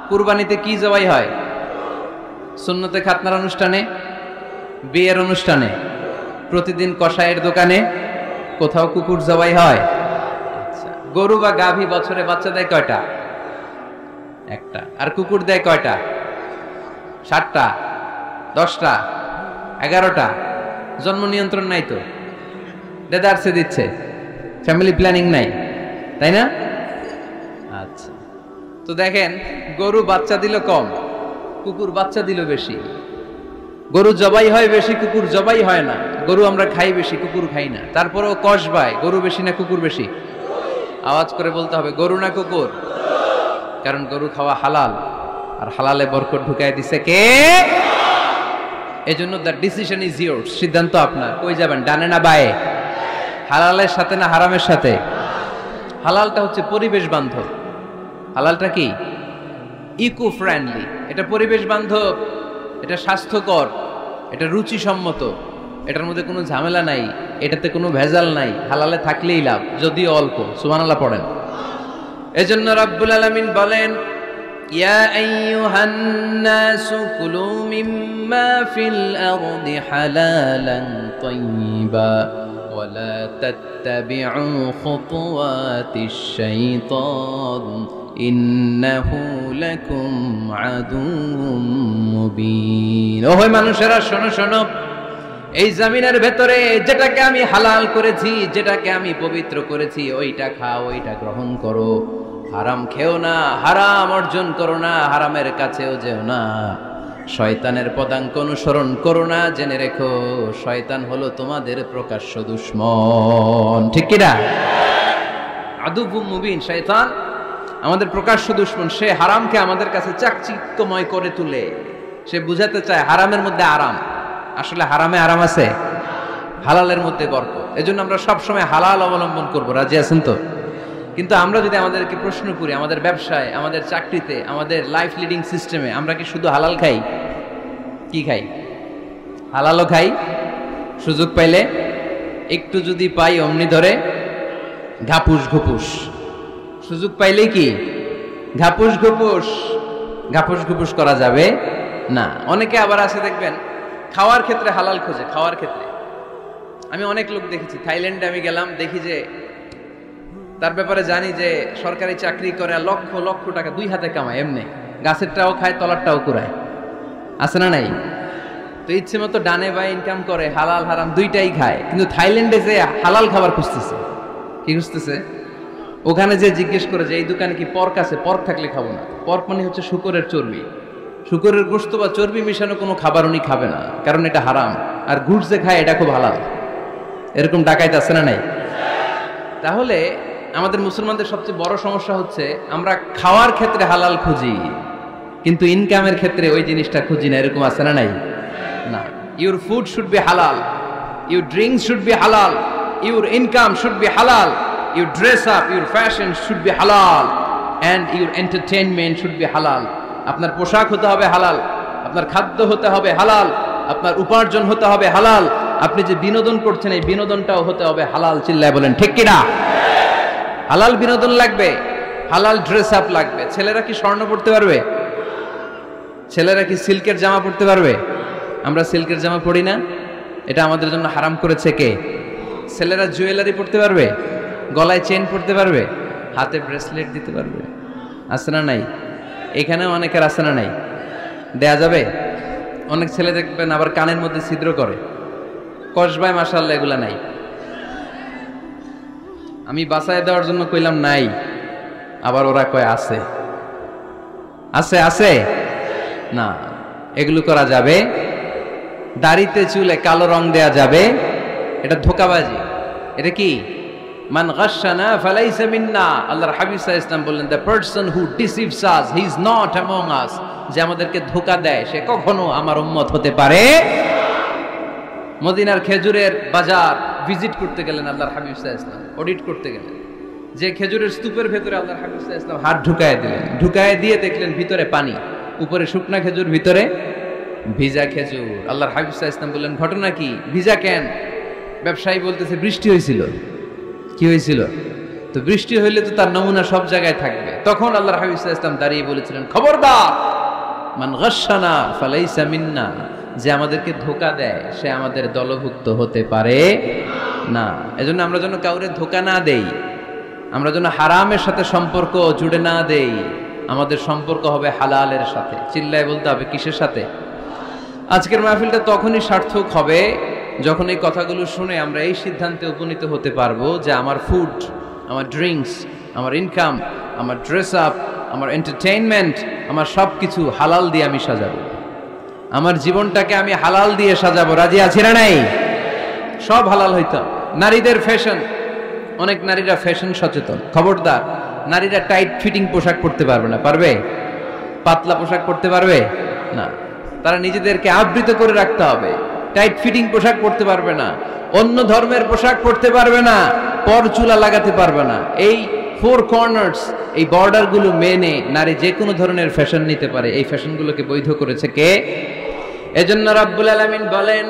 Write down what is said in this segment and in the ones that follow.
কুরবানিতে কি জবাই হয়? সুন্নতে খাতনার অনুষ্ঠানে, বিয়ের অনুষ্ঠানে, প্রতিদিন কসাইয়ের দোকানে, কোথাও কুকুর জবাই হয়। আচ্ছা, গরু বা গাভী বছরে বাচ্চা দেয় কয়টা? একটা। আর কুকুর দেয় কয়টা? 7টা, 10টা, 11টা। জন্ম নিয়ন্ত্রণ নাই তো, দেদারসে দিচ্ছে, ফ্যামিলি প্ল্যানিং নাই, তাই না? আচ্ছা, তো দেখেন গরু বাচ্চা দিল কম, কুকুর বাচ্চা দিল বেশি। গরু জবাই হয় বেশি, কুকুর জবাই হয় না। গরু আমরা খাই বেশি, কুকুর খাই না। তারপরেও কসবায় গরু বেশি না কুকুর বেশি? আওয়াজ করে বলতে হবে গরু না কুকুর। কারণ গরু খাওয়া হালাল, আর হালালে বরকত ঢুকাই দিছে কে? এজন্য দ্য ডিসিশন ইজ ইয়োরস, সিদ্ধান্ত আপনার। কই যাবেন, ডানে না বায়ে? হালালের সাথে না হারামের সাথে? হালালটা হচ্ছে পরিবেশ বান্ধব। হালালটা কি? Eco friendly. এটা পরিবেশ বান্ধব, এটা স্বাস্থ্যকর, এটা রুচিসম্মত, এটার মধ্যে কোনো ঝামেলা নাই, এটাতে কোনো ভেজাল নাই। হালালে থাকলেই লাভ, যদিও অল্প। সুবহানাল্লাহ পড়েন। এজন্য রাব্বুল আলামিন বলেন, ইয়া আইয়ুহান নাসু কুলু মিম্মা ফিল আরদি হালালান তাইয়্যিবা ওয়া লা তাত্তাবিউ খুতুওয়াতিশ শাইতান ইন্নাহু লাকুম আদুউম মুবিন। ওহে মানুষেরা, শোনো শোনো, এই জমিনের ভেতরে যেটাকে আমি হালাল করেছি, যেটাকে আমি পবিত্র করেছি, ওইটা খাও, ওইটা গ্রহণ করো। হারাম খেও না, হারাম অর্জন করো না, হারামের কাছেও যেও না। শয়তানের পদাঙ্ক অনুসরণ করো না। জেনে রেখো, শয়তান হলো তোমাদের প্রকাশ্য দুশমন। ঠিক কিনা? আদুউম মুবিন। শয়তান আমাদের প্রকাশ্য দুশমন। সে হারামকে আমাদের কাছে চাকচিক্যময় করে তুলে। সে বুঝাতে চায় হারামের মধ্যে আরাম। আসলে হারামে আরাম আছে, হালালের মধ্যে বরকত। এজন্য আমরা সবসময় হালাল অবলম্বন করব। রাজি আছেন তো? কিন্তু আমরা যদি আমাদেরকে প্রশ্ন করি, আমাদের ব্যবসায়, আমাদের চাকরিতে, আমাদের লাইফ লিডিং সিস্টেমে আমরা কি শুধু হালাল খাই? কি খাই? হালালও খাই, সুযোগ পাইলে একটু যদি পাই অমনি ধরে ঘাপুস ঘুপুস। সুযোগ পাইলেই কি ঘাপুস ঘুপুস? ঘাপুস ঘুপুস করা যাবে না। অনেকে আবার আছে দেখবেন খাওয়ার ক্ষেত্রে হালাল খোঁজে। খাওয়ার ক্ষেত্রে আমি অনেক লোক দেখেছি। থাইল্যান্ডে আমি গেলাম, দেখি যে তার ব্যাপারে জানি যে সরকারি চাকরি করে, লক্ষ লক্ষ টাকা 2 হাতে কামায়। এমনি গাছেরটাও খায়, তলারটাও কুড়ায়। আছে না নাই? তো ইচ্ছে মতো ডানে বাই ইনকাম করে, হালাল হারাম দুইটাই খায়। কিন্তু থাইল্যান্ডে যে হালাল খাবার খুঁজতেছে। কি খুঁজতেছে? ওখানে যে জিজ্ঞেস করে যে এই দোকানে কি পর্ক আছে? পর্ক থাকলে খাবো না। পর্ক মানে হচ্ছে শুকরের চর্বি। শুকরের গোশত বা চর্বি মিশানো কোনো খাবার উনি খাবে না, কারণ এটা হারাম। আর ঘুষ যে খায় এটা খুব হালাল। এরকম ডাকাইত আছে না নাই? তাহলে আমাদের মুসলমানদের সবচেয়ে বড় সমস্যা হচ্ছে আমরা খাওয়ার ক্ষেত্রে হালাল খুঁজি, কিন্তু ইনকামের ক্ষেত্রে ওই জিনিসটা খুঁজি না। এরকম আছে না নাই? না। ইউর ফুড শুড বি হালাল, ইউর ড্রিঙ্কস শুড বি হালাল, ইউর ইনকাম শুড বি হালাল, your dress up, your fashion should be হালাল, and your entertainment should be হালাল। আপনার পোশাক হতে হবে হালাল, আপনার খাদ্য হতে হবে হালাল, আপনার উপার্জন হতে হবে হালাল, আপনি যে বিনোদন করছেন এই বিনোদনটাও হতে হবে হালাল। চিল্লায় বলেন ঠিক কিনা? হালাল বিনোদন লাগবে, হালাল ড্রেস আপ লাগবে। ছেলেরা কি স্বর্ণ পড়তে পারবে? ছেলেরা কি সিল্কের জামা পড়তে পারবে? আমরা সিল্কের জামা পরি না, এটা আমাদের জন্য হারাম করেছে কে? ছেলেরা জুয়েলারি পড়তে পারবে? গলায় চেন পড়তে পারবে? হাতে ব্রেসলেট দিতে পারবে? আছে না নাই? এখানেও অনেকের আছে না নাই? দেয়া যাবে? অনেক ছেলে দেখবেন আবার কানের মধ্যে ছিদ্র করে। কসবায় মাশাআল্লাহ এগুলা নাই। আমি বাঁচায় দেওয়ার জন্য কইলাম নাই, আবার ওরা কয় আছে। আছে আছে না, এগুলো করা যাবে? দাড়িতে চুলে কালো রং দেয়া যাবে? এটা ধোঁকাবাজি। এটা কি? মান গাশশানা ফালাইসা মিন্না। আল্লাহর হাবিব সাল্লাল্লাহু আলাইহি ওয়াসাল্লাম বললেন, the person who deceives us he is not among আস। যে আমাদেরকে ধোঁকা দেয় সে কখনো আমার উম্মত হতে পারে। মদিনার খেজুরের বাজার ভিজিট করতে গেলেন আল্লাহর হাবিব সাল্লাল্লাহু আলাইহি ওয়াসাল্লাম, অডিট করতে গেলেন। যে খেজুরের স্তূপের ভেতরে আল্লাহর হাবিব সাল্লাল্লাহু আলাইহি ওয়াসাল্লাম হাত ঢুকায় দিলেন। ঢুকায় দিয়ে দেখলেন ভিতরে পানি, উপরে শুকনা খেজুর, ভিতরে ভিজা খেজুর। আল্লাহর হাবিব সাল্লাল্লাহু আলাইহি ওয়াসাল্লাম বললেন, ঘটনা কি? ভিজা কেন? ব্যবসায়ী বলতেছে বৃষ্টি হয়েছিল। কি হয়েছিল? তো বৃষ্টি হইলে তো তার নমুনা সব জায়গায় থাকবে। তখন আল্লাহর হাবিব সাল্লাল্লাহু আলাইহি ওয়াসাল্লাম দাঁড়িয়ে বলেছিলেন, খবরদার, মান গাশশানা ফালাইসা মিন্না, যে আমাদেরকে ধোঁকা দেয় সে আমাদের দলভুক্ত হতে পারে না। এজন্য আমরা যেন কাউরে ধোঁকা না দেই, আমরা যেন হারামের সাথে সম্পর্ক জুড়ে না দেই, আমাদের সম্পর্ক হবে হালালের সাথে। চিল্লায় বলতে হবে কিসের সাথে? আজকের মাহফিলটা তখনই সার্থক হবে যখন এই কথাগুলো শুনে আমরা এই সিদ্ধান্তে উপনীত হতে পারবো যে আমার ফুড, আমার ড্রিঙ্কস, আমার ইনকাম, আমার ড্রেস আপ, আমার এন্টারটেইনমেন্ট, আমার সব কিছু হালাল দিয়ে আমি সাজাবো। আমার জীবনটাকে আমি হালাল দিয়ে সাজাবো। রাজি আছি না নাই? সব হালাল হইতো। নারীদের ফ্যাশন, অনেক নারীরা ফ্যাশন সচেতন। খবরদার, নারীরা টাইট ফিটিং পোশাক পরতে পারবে না। পারবে? পাতলা পোশাক পরতে পারবে না। তারা নিজেদেরকে আবৃত করে রাখতে হবে। টাইট ফিটিং পোশাক পরতে পারবে না, অন্য ধর্মের পোশাক পরতে পারবে না, পরচুলা লাগাতে পারবে না। এই ফোর কর্নার্স, এই বর্ডার গুলো মেনে নারী যে কোনো ধরনের ফ্যাশন নিতে পারে। এই ফ্যাশনগুলোকে বৈধ করেছে কে? এজন্য রাব্বুল আলামিন বলেন,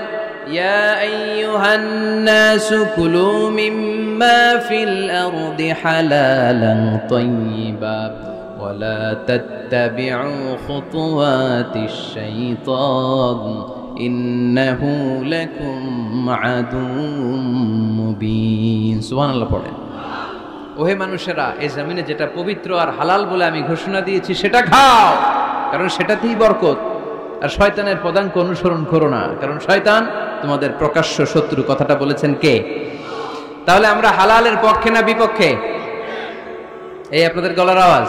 ইয়া আইয়ুহান নাসু কুলু মিম্মা ফিল আরদি হালালান তাইয়্যিবা ওয়ালা তাত্তাবিউ খুতুওয়াতিশ শাইতান ইন্নাহু লাকুম আদুউম মুবিন। সুবহানাল্লাহ পড়েন। ওহে মানুষেরা, এই জমিনে যেটা পবিত্র আর হালাল বলে আমি ঘোষণা দিয়েছি সেটা খাও, কারণ সেটাতেই বরকত। আর শয়তানের পদাঙ্ক অনুসরণ করো না, কারণ শয়তান তোমাদের প্রকাশ্য শত্রু। কথাটা বলেছেন কে? তাহলে আমরা হালালের পক্ষে না বিপক্ষে? এই আপনাদের গলার আওয়াজ।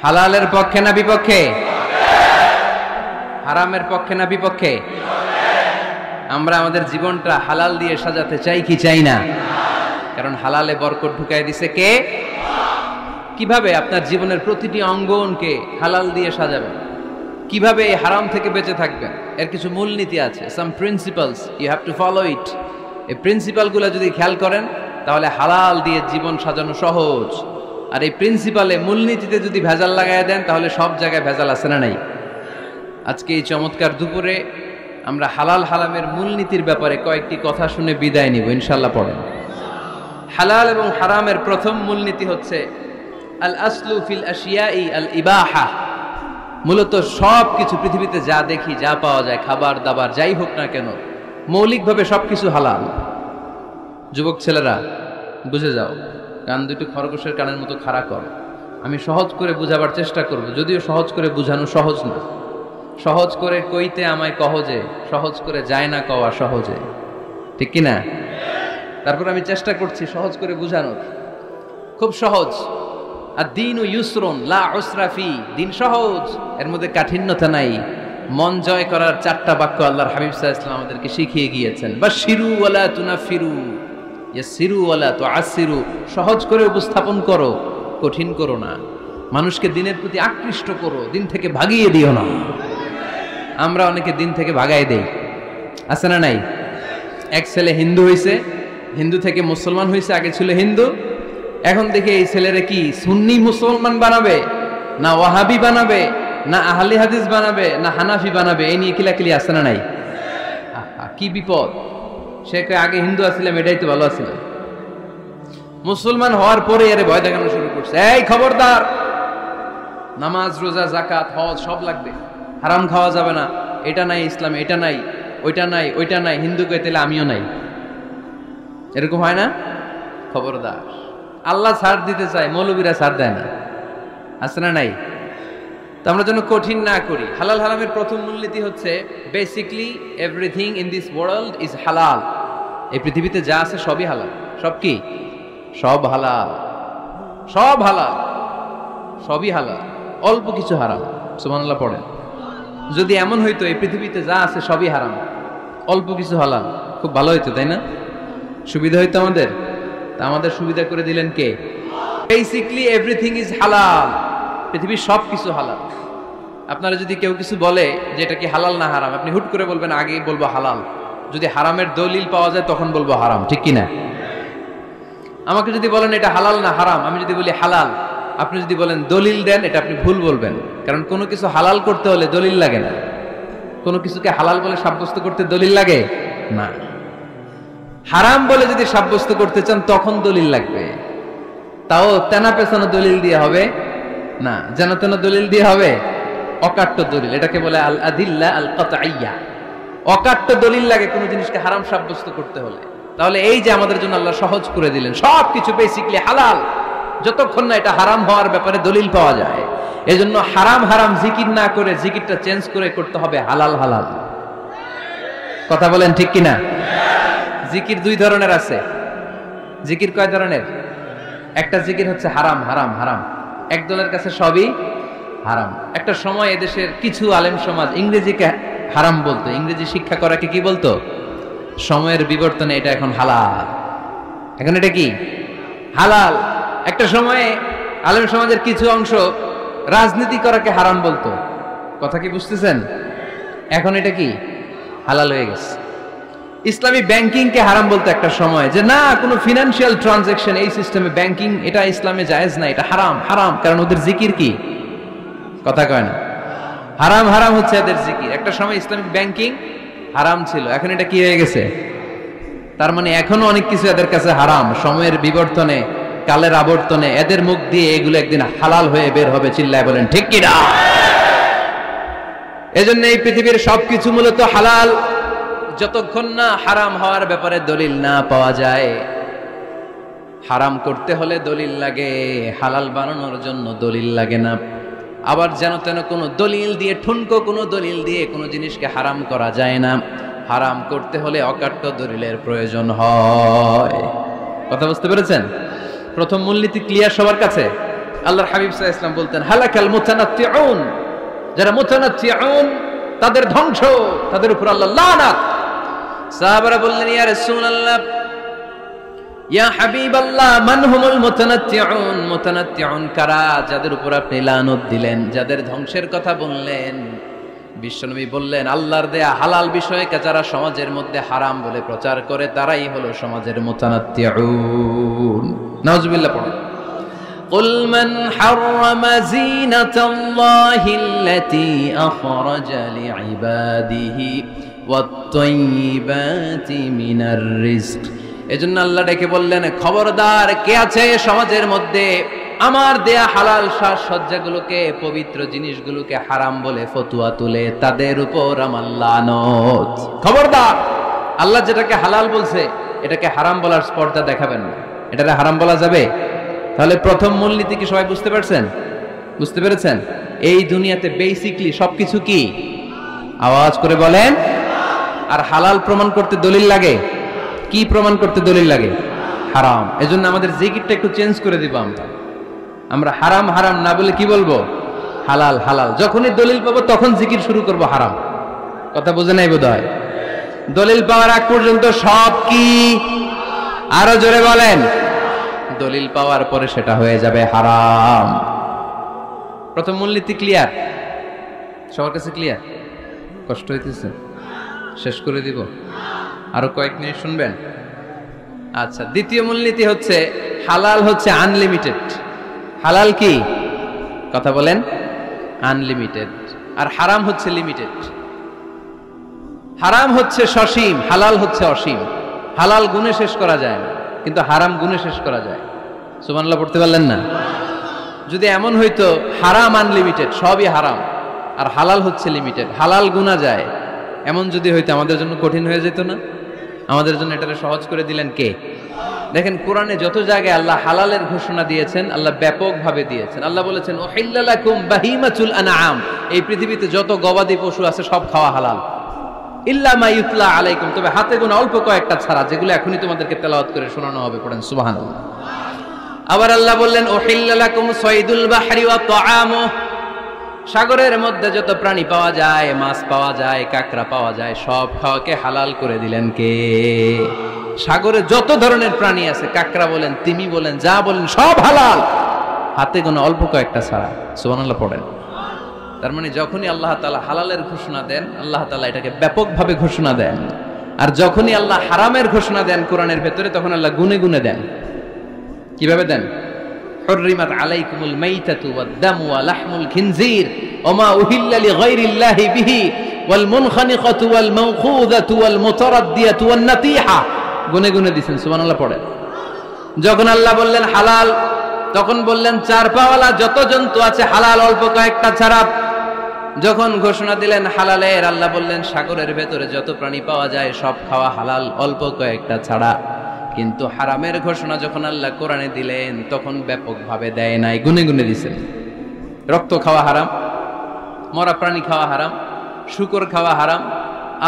হালালের পক্ষে না বিপক্ষে? হারামের পক্ষে না বিপক্ষে? আমরা আমাদের জীবনটা হালাল দিয়ে সাজাতে চাই কি চাই না? কারণ হালালে বরকত ঢুকাই দিছে কে? কিভাবে আপনার জীবনের প্রতিটি অঙ্গনকে হালাল দিয়ে সাজাবেন, কিভাবে এই হারাম থেকে বেঁচে থাকবেন, এর কিছু মূলনীতি আছে। Some principles, you have to follow it. এই প্রিন্সিপালগুলো যদি খেয়াল করেন তাহলে হালাল দিয়ে জীবন সাজানো সহজ। আর এই প্রিন্সিপালে, মূলনীতিতে যদি ভেজাল লাগাই দেন তাহলে সব জায়গায় ভেজাল আছে না নাই? আজকে এই চমৎকার দুপুরে আমরা হালাল হারামের মূলনীতির ব্যাপারে কয়েকটি কথা শুনে বিদায় নিব ইনশাআল্লাহ। পড়েন। হালাল এবং হারামের প্রথম মূলনীতি হচ্ছে আল আসলু ফিল আশিয়াই আল ইবাহা। মূলত সব কিছু পৃথিবীতে যা দেখি, যা পাওয়া যায়, খাবার দাবার যাই হোক না কেন, মৌলিকভাবে সবকিছু হালাল। যুবক ছেলেরা বুঝে যাও, কান দুটো খরগোশের কানের মতো খাড়া কর। আমি সহজ করে বুঝাবার চেষ্টা করব, যদিও সহজ করে বুঝানো সহজ না। সহজ করে কইতে আমায় কহজে, সহজ করে যায় না কওয়া সহজে, ঠিক কি না? তারপর আমি চেষ্টা করছি সহজ করে বুঝানোর। খুব সহজ। আর দিন ও ইউসরুন লা উসরা ফি, দিন সহজ, এর মধ্যে কাঠিন্যতা নাই। মন জয় করার 4টা বাক্য আল্লাহর হাবিব সাল্লাল্লাহু আলাইহি ওয়াসাল্লাম আমাদেরকে শিখিয়ে গিয়েছেন। বাশিরু ওয়ালা তুনাফিরু, ইয়াসিরু ওয়ালা তুআসিরু। সহজ করে উপস্থাপন করো, কঠিন করো না। মানুষকে দিনের প্রতি আকৃষ্ট করো, দিন থেকে ভাগিয়ে দিও না। আমরা অনেকে দিন থেকে ভাগাই দেই, আছে না নাই? এক ছেলে হিন্দু হইছে, হিন্দু থেকে মুসলমান হইছে, আগে ছিল হিন্দু, এখন দেখে এই ছেলেরা কি সুন্নি মুসলমান বানাবে, না ওয়াহাবি বানাবে, না আহলে হাদিস বানাবে, না হানাফি বানাবে, এই নিয়ে কিলাকিলি, আছে না নাই? কি বিপদ! সে আগে হিন্দু আসছিলাম, এটাই তো ভালো আসছিলাম। মুসলমান হওয়ার পরে এর ভয় দেখানো শুরু করছে, এই খবরদার, নামাজ রোজা জাকাত হজ সব লাগবে, হারাম খাওয়া যাবে না, এটা নাই ইসলামে, এটা নাই, ওইটা নাই, ওইটা নাই, হিন্দুকে তাহলে আমিও নাই। এরকম হয় না? খবরদার। আল্লাহ ছাড় দিতে চায়, মৌলবীরা ছাড় দেয় না, আছে না নাই? তো আমরা যেন কঠিন না করি। হালাল হারামের প্রথম মূলনীতি হচ্ছে basically everything in this world is হালাল। এই পৃথিবীতে যা আছে সবই হালাল। সব কি? সব হালাল, সব হালাল, সবই হালাল, অল্প কিছু হারাম। সুবহানাল্লাহ পড়েন। যদি এমন হইতো এই পৃথিবীতে যা আছে সবই হারাম, অল্প কিছু হালাল, খুব ভালো হইতো, তাই না? সুবিধা হইতো আমাদের। তা আমাদের সুবিধা করে দিলেন কে? বেসিকলি এভরিথিং ইজ হালাল, পৃথিবীর সব কিছু হালাল। আপনারা যদি কেউ কিছু বলে যে এটা কি হালাল না হারাম, আপনি হুট করে বলবেন আগে বলবো হালাল, যদি হারামের দলিল পাওয়া যায় তখন বলবো হারাম, ঠিক কি না? আমাকে যদি বলেন এটা হালাল না হারাম, আমি যদি বলি হালাল, আপনি যদি বলেন দলিল দেন, এটা আপনি ভুল বলবেন। কারণ কোনো কিছু হালাল করতে হলে দলিল লাগে না। কোনো কিছুকে হালাল বলে সাব্যস্ত করতে দলিল লাগে না। হারাম বলে যদি সাব্যস্ত করতে চান তখন দলিল লাগবে, তাও তেনা পেছানো দলিল দিয়ে হবে না, যেন তেন দলিল দিয়ে হবে, অকাট্য দলিল, এটাকে বলে আল আদিল্লা আল কাতঈয়া। অকাট্য দলিল লাগে কোনো জিনিসকে হারাম সাব্যস্ত করতে হলে। তাহলে এই যে আমাদের জন্য আল্লাহ সহজ করে দিলেন, সবকিছু বেসিক্যালি হালাল যতক্ষণ না এটা হারাম হওয়ার ব্যাপারে দলিল পাওয়া যায়। এজন্য হারাম হারাম জিকির না করে জিকিরটা চেঞ্জ করে করতে হবে হালাল হালাল। কথা বলেন ঠিক কিনা? জিকির দুই ধরনের আছে। জিকির কয় ধরনের? একটা জিকির হচ্ছে হারাম হারাম হারাম, একদলের কাছে সবই হারাম। একটা সময় এদেশের কিছু আলেম সমাজ ইংরেজিকে হারাম বলতো, ইংরেজি শিক্ষা করাকে কি বলতো? সময়ের বিবর্তনে এটা এখন হালাল। এখন এটা কি হালাল। একটা সময়ে আলেম সমাজের কিছু অংশ রাজনীতি করাকে হারাম বলতো, কথা কি বুঝতেছেন? এখন এটা কি হালাল হয়ে গেছে। ইসলামী ব্যাংকিং কে হারাম বলতো একটা সময়, যে না কোনো ফিনান্সিয়াল ট্রানজাকশন এই সিস্টেমে ব্যাংকিং এটা ইসলামে জায়েজ না, এটা হারাম হারাম, কারণ ওদের জিকির কি, কথা কয় না, হারাম হারাম হচ্ছে এদের জিকির। একটা সময় ইসলামিক ব্যাংকিং হারাম ছিল, এখন এটা কি হয়ে গেছে? তার মানে এখনো অনেক কিছু এদের কাছে হারাম। সময়ের বিবর্তনে, কালের আবর্তনে এদের মুখ দিয়ে এগুলো একদিন হালাল হয়ে বের হবে। চিল্লায় বলেন ঠিক কি না? এজন্য এই পৃথিবীর সবকিছু মূলত হালাল যতক্ষণ না হারাম হওয়ার ব্যাপারে দলিল না পাওয়া যায়। হারাম করতে হলে দলিল লাগে, হালাল বানানোর জন্য দলিল লাগে না। আবার যেন তেন কোনো দলিল দিয়ে, ঠুনকো কোনো দলিল দিয়ে কোনো জিনিসকে হারাম করা যায় না। হারাম করতে হলে অকাট্য দলিলের প্রয়োজন হয়। কথা বুঝতে পেরেছেন? প্রথম মূলনীতি ক্লিয়ার সবার কাছে? আল্লাহর হাবিব সাল্লাল্লাহু আলাইহি ওয়াসাল্লাম বলতেন হালাকাল মুতানাত্তিউন, যারা মুতানাত্তিউন তাদের ধ্বংস, তাদের উপর আল্লাহ লানাত। সাহাবারা বললেন ইয়া রাসূলুল্লাহ, ইয়া হাবিবাল্লাহ, মান হুমুল মুতানাত্তিউন? মুতানাত্তিউন কারা যাদের উপর আপনি লানত দিলেন, যাদের ধ্বংসের কথা বললেন? বিশ্বনবী বললেন আল্লাহর দেয়া হালাল বিষয়কে যারা সমাজের মধ্যে হারাম বলে প্রচার করে তারাই হলো সমাজের মুতানাত্তিউন। নাউজুবিল্লাহ পড়ুন। قل من حرم زينة الله التي أخرج لعباده والطيبات من الرزق। এজন্য আল্লাহ ডেকে বললেন খবরদার, কে আছে সমাজের মধ্যে আমার দেয়া হালাল সাজসজ্জাগুলোকে, পবিত্র জিনিসগুলোকে হারাম বলে ফতুয়া তুলে, তাদের উপর আমার লানত। খবরদার, আল্লাহ যেটাকে হালাল বলছে এটাকে হারাম বলার স্পর্ধা দেখাবেন না। এটাকে হারাম বলা যাবে? তাহলে প্রথম মূলনীতি কি সবাই বুঝতে পারছেন? বুঝতে পেরেছেন? এই দুনিয়াতে বেসিকলি সবকিছু কি, আওয়াজ করে বলেন। আর হালাল প্রমাণ করতে দলিল লাগে। কি প্রমাণ করতে দলিল লাগে? হারাম। এজন্য আমাদের জিকিরটা একটু চেঞ্জ করে দিব। আমরা হারাম হারাম না বলে কি বলবো? হালাল হালাল। যখনই দলিল পাবো তখন জিকির শুরু করব হারাম। কথা বুঝে নাই বোধহয়? দলিল পাওয়ার আগ পর্যন্ত সব কি, আরো জোরে বলেন। দলিল পাওয়ার পরে সেটা হয়ে যাবে হারাম। প্রথম মূলনীতি ক্লিয়ার? সবার কাছে ক্লিয়ার? কষ্ট হইতেছে? শেষ করে দিব? আরো কয়েক মিনিট শুনবেন? আচ্ছা, দ্বিতীয় মূলনীতি হচ্ছে হালাল হচ্ছে আনলিমিটেড। হালাল কি, কথা বলেন? আনলিমিটেড। আর হারাম হচ্ছে লিমিটেড। হারাম হচ্ছে সসীম, হালাল হচ্ছে অসীম। হালাল গুণে শেষ করা যায় না, কিন্তু হারাম গুণে শেষ করা যায়। সুবহানাল্লাহ পড়তে পারলেন না? যদি এমন হইতো হারাম আনলিমিটেড, সবই হারাম, আর হালাল হচ্ছে লিমিটেড, হালাল গুণা যায়, এমন যদি হইতো আমাদের জন্য কঠিন হয়ে যেত না? আমাদের জন্য এটাকে সহজ করে দিলেন কে? দেখেন কোরআনে যত জায়গায় আল্লাহ হালালের ঘোষণা দিয়েছেন, আল্লাহ ব্যাপকভাবে দিয়েছেন। আল্লাহ বলেছেন উহিল্লা লাকুম বাহিমাতুল আনআম, এই পৃথিবীতে যত গবাদি পশু আছে সব খাওয়া হালাল, ইল্লা মা ইউতলা আলাইকুম, তবে হাতে গোনা অল্প কয়েকটা ছাড়া, যেগুলো এখনই তোমাদেরকে তেলাওয়াত করে শোনানো হবে। পড়েন সুবহানাল্লাহ। আবার আল্লাহ বললেন উহিল্লা লাকুম সাইদুল বাহরি ওয়া তাআমু, সাগরের মধ্যে যত প্রাণী পাওয়া যায়, মাছ পাওয়া যায়, কাঁকড়া পাওয়া যায়, সব খাওয়াকে হালাল করে দিলেন কে? সাগরে যত ধরনের প্রাণী আছে, কাঁকড়া বলেন, তিমি বলেন, যা বলেন সব হালাল, হাতে গোনা অল্প কয়েকটা ছাড়া। সুবহানাল্লাহ পড়েন। তার মানে যখনই আল্লাহ তাআলা হালালের ঘোষণা দেন, আল্লাহ তাআলা এটাকে ব্যাপকভাবে ঘোষণা দেন। আর যখনই আল্লাহ হারামের ঘোষণা দেন কোরআনের ভেতরে, তখন আল্লাহ গুনে গুনে দেন। কিভাবে দেন? হুররিমাত আলাইকুমুল মাইতাতু ওয়াদ-দামু ওয়া লাহমুল খিনজির ওয়া মা উহিল্লা লিগাইরিল্লাহি বিহি ওয়াল মুনখানিকাতু ওয়াল মাওখুযাতু ওয়াল মুতারাদ্দিয়াতু ওয়ান নাতিহা গুনে গুনে দিছেন, সুবহানাল্লাহ পড়েন। যখন আল্লাহ বললেন হালাল, তখন বললেন চার পাওয়ালা যত জন্তু আছে হালাল, অল্প কয়েকটা ছাড়া। যখন ঘোষণা দিলেন হালালের, আল্লাহ বললেন সাগরের ভেতরে যত প্রাণী পাওয়া যায় সব খাওয়া হালাল, অল্প কয়েকটা ছাড়া। কিন্তু হারামের ঘোষণা যখন আল্লাহ কোরআনে দিলেন, তখন ব্যাপকভাবে দেয় নাই, গুনে গুনে দিছেন। রক্ত খাওয়া হারাম, মরা প্রাণী খাওয়া হারাম, শূকর খাওয়া হারাম,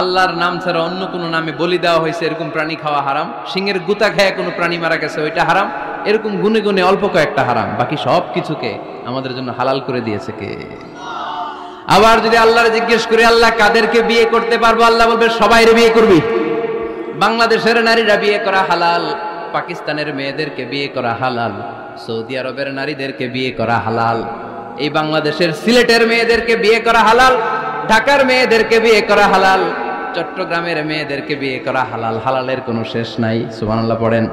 আল্লাহর নাম ছাড়া অন্য কোনো নামে বলি দেওয়া হয়েছে এরকম প্রাণী খাওয়া হারাম, সিংহের গুতা খেয়ে কোনো প্রাণী মারা গেছে ওইটা হারাম। এরকম গুনে গুনে অল্প কয়েকটা হারাম, বাকি সব কিছুকে আমাদের জন্য হালাল করে দিয়েছে কে? আবার যদি আল্লাহর জিজ্ঞেস করি আল্লাহ কাদেরকে বিয়ে করতে পারবো, আল্লাহ বলবে সবাইরে বিয়ে করবি। বাংলাদেশের নারীরা বিয়ে করা হালাল, পাকিস্তানের মেয়েদেরকে বিয়ে করা হালাল, সৌদি আরবের নারীদেরকে বিয়ে করা হালাল, এই বাংলাদেশের সিলেটের মেয়েদেরকে বিয়ে করা হালাল, ঢাকার মেয়েদেরকে বিয়ে করা হালাল, চট্টগ্রামের মেয়েদেরকে বিয়ে করা হালাল। হালালের কোনো শেষ নাই, সুবহানাল্লাহ পড়েন।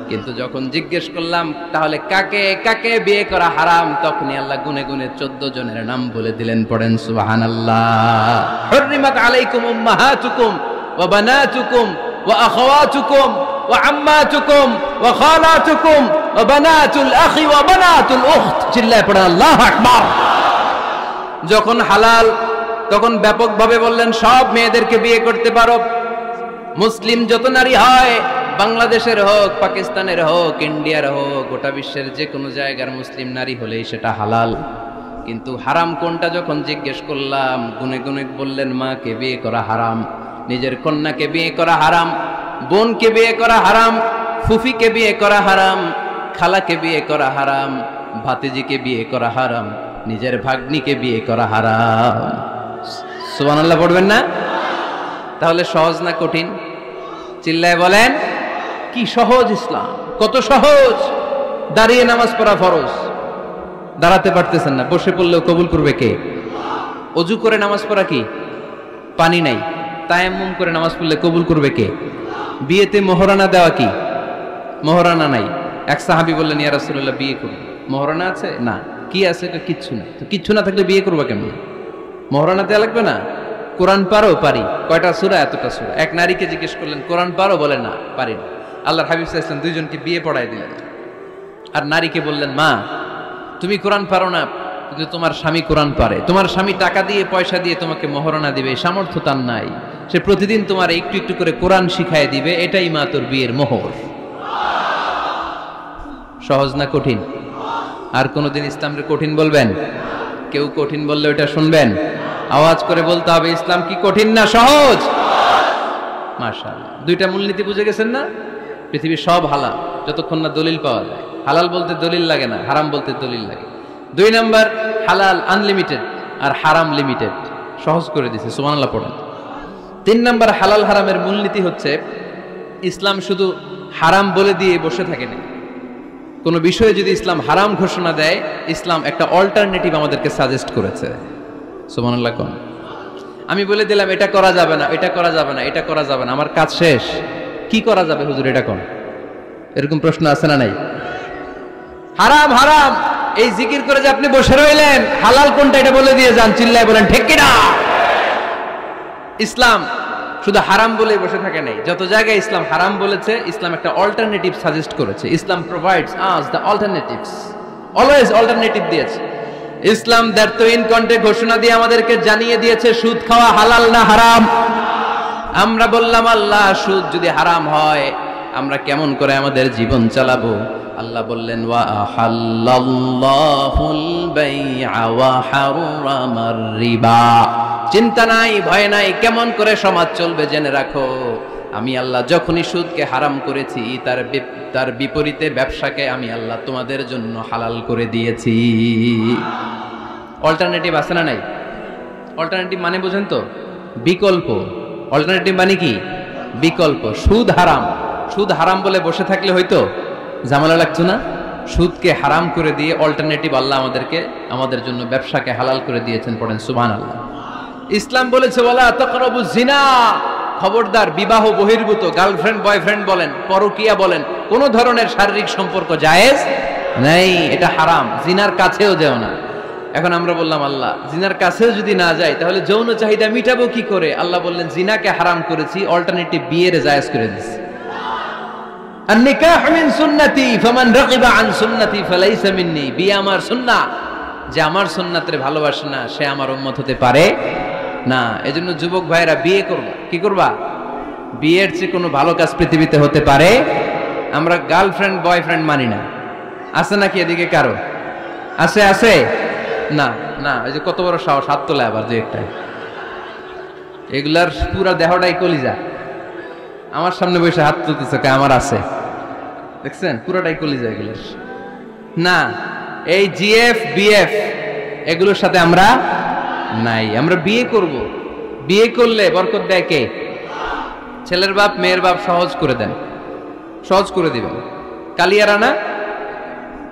কিন্তু যখন জিজ্ঞেস করলাম তাহলে কাকে কাকে বিয়ে করা হারাম, তখনই আল্লাহ গুনে গুনে 14 জনের নাম বলে দিলেন, পড়েন সুবহানাল্লাহ। হুররিমাত আলাইকুম উম্মাহাতুকুম ওয়া বানাতুকুম ওয়া আখাওয়াতুকুম ওয়া আম্মাতুকুম ওয়া খালাতুকুম ওয়া বানাতুল আখি ওয়া বানাতুল উখত। চিল্লায় পড়েন আল্লাহু আকবার। যখন হালাল তখন ব্যাপকভাবে বললেন সব মেয়েদেরকে বিয়ে করতে পারো। মুসলিম যত নারী হয়, বাংলাদেশের হোক, পাকিস্তানের হোক, ইন্ডিয়ার হোক, গোটা বিশ্বের যে কোনো জায়গার মুসলিম নারী হলেই সেটা হালাল। কিন্তু হারাম কোনটা যখন জিজ্ঞেস করলাম, গুনে গুনে বললেন মাকে বিয়ে করা হারাম, নিজের কন্যাকে বিয়ে করা হারাম, বোনকে বিয়ে করা হারাম, ফুফিকে বিয়ে করা হারাম, খালাকে বিয়ে করা হারাম, ভাতিজিকে বিয়ে করা হারাম, নিজের ভাগ্নিকে বিয়ে করা হারাম। সুবহানাল্লাহ পড়বেন না? তাহলে সহজ না কঠিন? চিল্লায় বলেন কি সহজ ইসলাম, কত সহজ। দাঁড়িয়ে নামাজ পড়া ফরজ, দাঁড়াতে পারতেছেন না, বসে পড়লেও কবুল করবে কে? অজু করে নামাজ পড়া কি? পানি নাই, তায়াম্মুম করে নামাজ পড়লে কবুল করবে কে? বিয়েতে মোহরানা দেওয়া কি? মোহরানা নাই। এক সাহাবী বললেন ইয়া রাসূলুল্লাহ বিয়ে করব, মোহরানা আছে? না। কি আছে? কিচ্ছু না। তো কিচ্ছু না থাকলে বিয়ে করবা কেমন? মোহরানা দেওয়া লাগবে না? কোরআন পারো? পারি। কয়টা সূরা? এতটা সূরা। এক নারীকে জিজ্ঞেস করলেন কোরআন পারো? বলে না, পারি না। আল্লাহর হাবিব সাল্লাল্লাহু আলাইহি ওয়াসাল্লাম দুইজনকে বিয়ে পড়ায় দিলেন। আর নারীকে বললেন মা তুমি কোরআন পারো না, কিন্তু তোমার স্বামী কোরআন পারে, তোমার স্বামী টাকা দিয়ে পয়সা দিয়ে তোমাকে মোহরানা দিবে, সামর্থ্য তার নাই, সে প্রতিদিন তোমার একটু একটু করে কোরআন শিখায় দিবে, এটাই মা তোর বিয়ের মোহর। সহজ না কঠিন? আর কোনদিন ইসলামকে কঠিন বলবেন? কেউ কঠিন বললে ওটা শুনবেন? আওয়াজ করে বলতে হবে ইসলাম কি কঠিন না সহজ? মাশাআল্লাহ। দুইটা মূলনীতি বুঝে গেছেন না? পৃথিবীর সব হালাল যতক্ষণ না দলিল পাওয়া যায়। হালাল বলতে দলিল লাগে না, হারাম বলতে দলিল লাগে। 2 নাম্বার, হালাল আনলিমিটেড আর হারাম লিমিটেড, সহজ করে দিয়েছে, সুবহানাল্লাহ পড়েন। 3 নাম্বার, হালাল হারামের মূলনীতি হচ্ছে ইসলাম শুধু হারাম বলে দিয়ে বসে থাকে না। কোনো বিষয়ে যদি ইসলাম হারাম ঘোষণা দেয়, ইসলাম একটা অল্টারনেটিভ আমাদেরকে সাজেস্ট করেছে। সুবহানাল্লাহ কোন? আমি বলে দিলাম এটা করা যাবে না, এটা করা যাবে না, এটা করা যাবে না, আমার কাজ শেষ, কি করা যাবে হুজুর এটা কোন? এরকম প্রশ্ন আছে না নাই? হারাম হারাম এই জিকির করে যে আপনি বসে রইলেন, হালাল কোনটা এটা বলে দিয়ে যান, চিল্লায় বলেন ঠিক কি না? ইসলাম শুধু হারাম বলে বসে থাকে নাই, যত জায়গায় ইসলাম হারাম বলেছে, ইসলাম একটা অল্টারনেটিভ সাজেস্ট করেছে। Islam provides us the alternatives, always alternative দিয়েছে। ইসলাম দ্যাট ইন কন্টে ঘোষণা দিয়ে আমাদেরকে জানিয়ে দিয়েছে সুদ খাওয়া হালাল না হারাম। আমরা বললাম আল্লাহ সুদ যদি হারাম হয় আমরা কেমন করে আমাদের জীবন চালাবো? আল্লাহ বললেন ওয়া আহাল্লাল্লাহুল বাই'a ওয়া হারামার রিবা। চিন্তা নাই, ভয় নাই, কেমন করে সমাজ চলবে জেনে রাখো। আমি আল্লাহ যখনই সুদকে হারাম করেছি, তার বিপরীতে ব্যবসাকে আমি আল্লাহ তোমাদের জন্য হালাল করে দিয়েছি। অল্টারনেটিভ আছে না নাই? অল্টারনেটিভ মানে বুঝেন তো? বিকল্প। অল্টারনেটিভ মানে কি? বিকল্প। সুদ হারাম, সুদ হারাম বলে বসে থাকলে হয়তো ঝামেলা লাগতো না? সুদকে হারাম করে দিয়ে অল্টারনেটিভ আল্লাহ আমাদেরকে, আমাদের জন্য ব্যবসাকে হালাল করে দিয়েছেন। পড়েন সুবহানাল্লাহ। ইসলাম বলেছে ওয়ালা তাকরাবুজ জিনা, খবরদার বিবাহ বহির্ভূত, গার্লফ্রেন্ড বয়ফ্রেন্ড বলেন, পরকীয়া বলেন, কোন ধরনের শারীরিক সম্পর্ক জায়েজ নাই, এটা হারাম। জিনার কাছেও যেও না। এখন আমরা বললাম আল্লাহ জিনার কাছেও যদি না যাই তাহলে যৌন চাহিদা মিটাবো কি করে? আল্লাহ বললেন জিনাকে হারাম করেছি, অল্টারনেটিভ বিয়ের জায়েজ করে দিয়েছি। আন-নিকাহ মিন সুন্নতি ফামান রাগিবা আন সুন্নতি ফালাইসা মিন্নি। বিয়ে আমার সুন্নাহ, যে আমার সুন্নাতের ভালোবাসে না সে আমার উম্মত হতে পারে না। এজন্য যুবক ভাইরা বিয়ে করবা। কি করবা? বিয়ের চেয়ে কোনো ভালো কাজ পৃথিবীতে হতে পারে? আমরা গার্লফ্রেন্ড বয়ফ্রেন্ড মানি না। আছে নাকি এদিকে কারো? আছে? আছে না? না, ওই যে কত বড় সাহস, হাত তোলে আবার যে একটা। এগুলার পুরা দেহটাই কলিজা। আমার সামনে বসে হাত তুলতেছে, আমার আছে। দেখছেন, পুরোটাই কলিজা এগুলোর। না, এই জিএফ বিএফ এগুলোর সাথে আমরা নাই। আমরা বিয়ে করব। বিয়ে করলে বরকত দেয় কে? ছেলের বাপ মেয়ের বাপ সহজ করে দেন, সহজ করে দিবেন। কালিয়ারা না,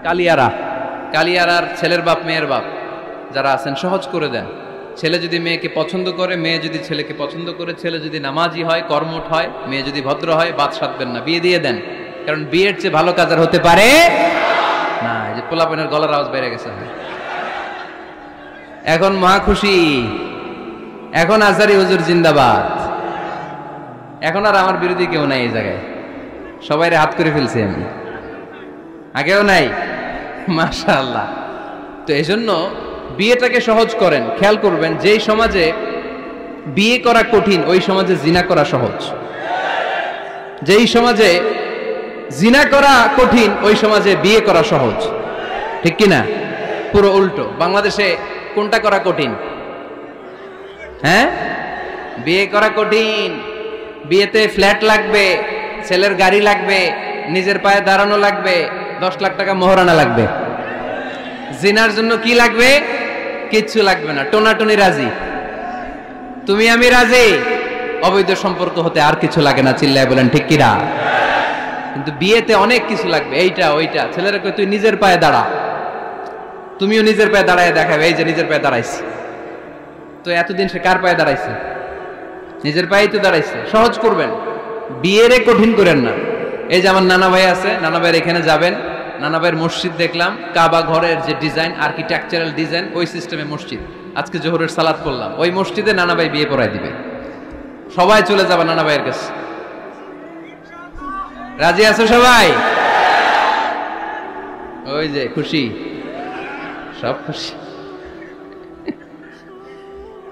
কালিয়ারা, কালিয়ারার ছেলের বাপ মেয়ের বাপ যারা আছেন সহজ করে দেন। ছেলে যদি মেয়েকে পছন্দ করে, মেয়ে যদি ছেলেকে পছন্দ করে, ছেলে যদি নামাজি হয়, কর্মঠ হয়, মেয়ে যদি ভদ্র হয়, বাদ সাধবেন না, বিয়ে দিয়ে দেন। কারণ বিয়ের চেয়ে ভালো কাজ আর হতে পারে না। এই যে পোলাপানের গলার আওয়াজ বেড়ে গেছে, এখন মহা খুশি। এখন আজারি হুজুর জিন্দাবাদ। এখন আর আমার বিরোধী কেউ নাই এই জায়গায়, সবাই হাত করে ফেলছি আমি, আগেও নাই। মাশাআল্লাহ। তো এই জন্য বিয়েটাকে সহজ করেন। খেয়াল করবেন, যেই সমাজে বিয়ে করা কঠিন ওই সমাজে জিনা করা সহজ। যেই সমাজে জিনা করা কঠিন ওই সমাজে বিয়ে করা সহজ। ঠিক কিনা? পুরো উল্টো। বাংলাদেশে কোনটা করা কঠিন? হ্যাঁ, বিয়ে করা কঠিন। বিয়েতে ফ্ল্যাট লাগবে, ছেলের গাড়ি লাগবে, নিজের পায়ে দাঁড়ানো লাগবে, 10 লাখ টাকা মোহরানা লাগবে। জিনার জন্য কি লাগবে? কিচ্ছু লাগবে না, টোনাটুনি রাজি, তুমি আমি রাজি। অবৈধ সম্পর্ক হতে আর কিছু লাগে না, চিল্লায় বলেন ঠিক কিনা? কিন্তু বিয়েতে অনেক কিছু লাগবে, এইটা ওইটা। ছেলেরা কই তুই নিজের পায়ে দাঁড়া, তুমিও নিজের পায়ে দাঁড়ায় দেখাবে, এই যে নিজের পায়ে দাঁড়াইছে। তো এতদিন সে কার পায়ে দাঁড়াইছে? নিজের পায়েই তো দাঁড়াইছে। সহজ করবেন, বিয়েরে কঠিন করেন না। এই যে আমার নানা ভাই আছে, নানা ভাইয়ের এখানে যাবেন, নানা ভাইয়ের মসজিদ দেখলাম, কাবা ঘরের যে ডিজাইন, আর্কিটেকচারাল ডিজাইন, ওই সিস্টেমে মসজিদ। আজকে জোহরের সালাত করলাম, ওই মসজিদে নানা ভাই বিয়ে পড়ায় দিবে। সবাই চলে যাবে নানা ভাইয়ের কাছে। রাজি আছো সবাই? ওই যে খুশি, সব খুশি।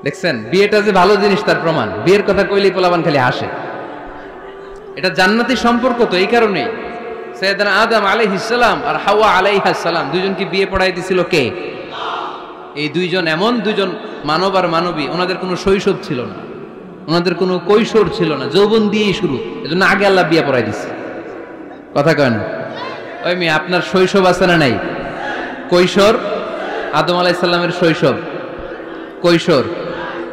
দেখছেন, বিয়েটা যে ভালো জিনিস তার প্রমাণ। বিয়ের কথা কইলেই পোলাপান খালি হাসে। এটা জান্নাতি সম্পর্ক। তো এই কারণেই সাইয়েদনা আদম আলাইহিস সালাম আর হাওয়া আলাইহাস সালাম দুইজনকে বিয়ে পড়াই দিছিল কে? এই দুইজন এমন দুইজন মানব আর মানবী, ওনাদের কোনো শৈশব ছিল না, ওনাদের কোনো কৈশোর ছিল না, যৌবন দিয়েই শুরু। এজন্য আগে আল্লাহ বিয়ে পড়াই দিছে। কথা কয় না? ওই মেয়ে, আপনার শৈশব আছে না নাই? কৈশোর। আদম আলাইহিস সালামের শৈশব, কৈশোর।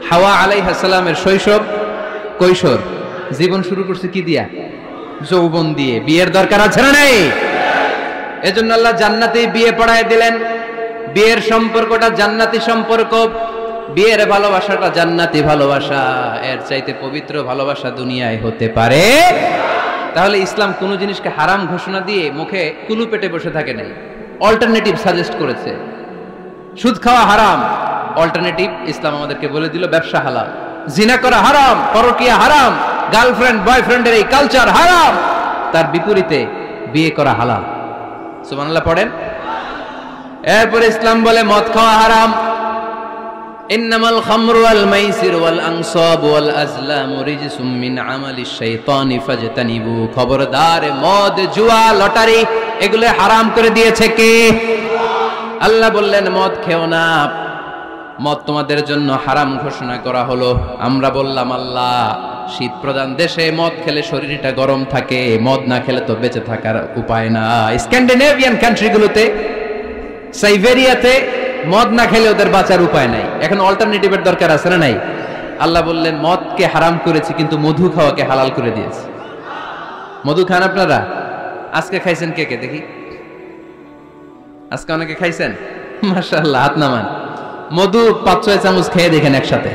হাওয়া আলাইহিস সালামের শৈশব, কৈশোর। জীবন শুরু করছে কি দিয়া? যৌবন দিয়ে। বিয়ের দরকার আছে না নাই? এজন্য আল্লাহ জান্নাতেই বিয়ে পড়ায় দিলেন। বিয়ের সম্পর্কটা জান্নাতি সম্পর্ক, বিয়ের ভালোবাসাটা জান্নাতি ভালোবাসা। এর চাইতে পবিত্র ভালোবাসা দুনিয়ায় হতে পারে? তাহলে ইসলাম কোন জিনিসকে হারাম ঘোষণা দিয়ে মুখে কুলু পেটে বসে থাকে নাই, অল্টারনেটিভ সাজেস্ট করেছে। সুদ খাওয়া হারাম, অল্টারনেটিভ ইসলাম আমাদেরকে বলে দিল ব্যবসা হালাল। জিনা করা হারাম, পরকীয়া হারাম, গার্লফ্রেন্ড বয়ফ্রেন্ডের এই কালচার হারাম, তার বিপরীতে বিয়ে করা হালাল। সুবহানাল্লাহ পড়েন। এরপর ইসলাম বলে মদ খাওয়া হারাম। ইন্নামাল খামরু ওয়াল মাইসির ওয়াল আনসাব ওয়াল আজলামু রিজসুম মিন আমালিশ শাইতানি ফাজতানিবু। খবরদার, মদ, জুয়া, লটারি এগুলো হারাম করে দিয়েছে কে? আল্লাহ বললেন মদ খেও না, মদ তোমাদের জন্য হারাম ঘোষণা করা হলো। আমরা বললাম আল্লাহ, শীত প্রধান দেশে মদ খেলে শরীরটা গরম থাকে, মদ না খেলে তো বেঁচে থাকার উপায় না। স্ক্যান্ডিনেভিয়ান কান্ট্রিগুলোতে, সাইবেরিয়াতে মদ না খেলে ওদের বাঁচার উপায় নাই। এখন অল্টারনেটিভের দরকার আছে না নাই? আল্লাহ বললেন মদকে হারাম করেছি, কিন্তু মধু খাওয়াকে হালাল করে দিয়েছি। মধু খান আপনারা? আজকে খাইছেন কে কে দেখি? আজকে অনেকে খাইছেন? মাশাআল্লাহ, হাত নামান। মধু 5-6 চামচ খেয়ে দেখেন একসাথে।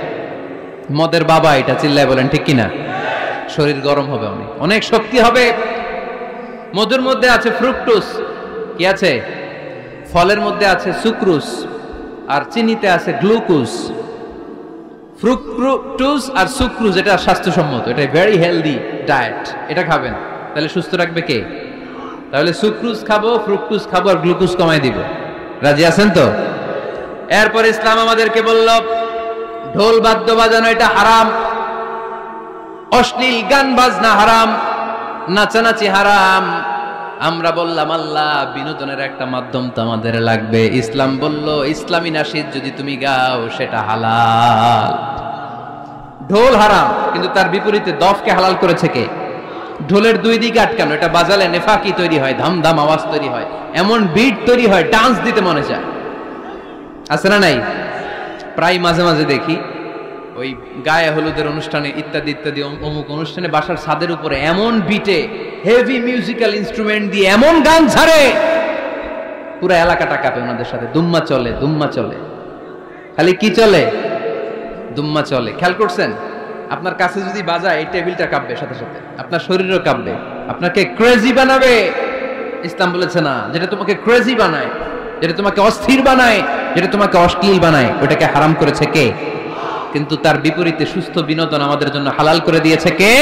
মদের বাবা এটা, চিল্লায় বলেন ঠিক কিনা? শরীর গরম হবে, অনেক অনেক শক্তি হবে। মধুর মধ্যে আছে ফ্রুকটোজ। কি আছে? ফলের মধ্যে আছে সুক্রোজ, আর চিনিতে আছে গ্লুকোজ। ফ্রুকটোজ আর সুক্রোজ এটা স্বাস্থ্যসম্মত, এটা ভেরি হেলদি ডায়েট। এটা খাবেন, তাহলে সুস্থ রাখবে কে? তাহলে সুক্রুজ খাবো, ফ্রুক্টুজ খাবো, আর গ্লুকোজ কমাই দিব। রাজি আছেন তো? এরপর ইসলাম আমাদেরকে বলল ঢোল বাদ্য বাজানো এটা হারাম, অশ্লীল গান বাজনা হারাম, নাচানাচি হারাম। আমরা বললাম আল্লাহ বিনোদনের একটা মাধ্যম তো আমাদের লাগবে। ইসলাম বলল ইসলামী নাশিদ যদি তুমি গাও সেটা হালাল। ঢোল হারাম, কিন্তু তার বিপরীতে দফকে হালাল করেছে কে? ঢোলের দুই দিকে আটকানো, এটা বাজালে নেফাকি তৈরি হয়, ধামধাম আওয়াজ তৈরি হয়, এমন বিট তৈরি হয় ডান্স দিতে মনে চায়। আছে না নাই? প্রায় মাঝে মাঝে দেখি ওই গায়ে হলুদের অনুষ্ঠানে ইত্যাদি ইত্যাদি অমুক অনুষ্ঠানে বাসার ছাদের উপরে এমন বিটে হেভি মিউজিক্যাল ইনস্ট্রুমেন্ট দিয়ে এমন গান ছাড়ে পুরো এলাকাটা কাঁপে ওনাদের সাথে। দুম্মা চলে, দুম্মা চলে, খালি কি চলে? দুম্মা চলে। খেয়াল করছেন? আপনার কাছে যদি বাজায় এই টেবিলটা কাঁপবে, সাথে সাথে আপনার শরীরও কাঁপবে, আপনাকে ক্রেজি বানাবে। ইসলাম বলেছে না, যেটা তোমাকে ক্রেজি বানায়, যেটা তোমাকে অস্থির বানায়, যেটা তোমাকে অশ্লীল বানায়, ওটাকে হারাম করেছে কে? কিন্তু তার বিপরীতে সুস্থ বিনোদন আমাদের জন্য হালাল করে দিয়েছে কে?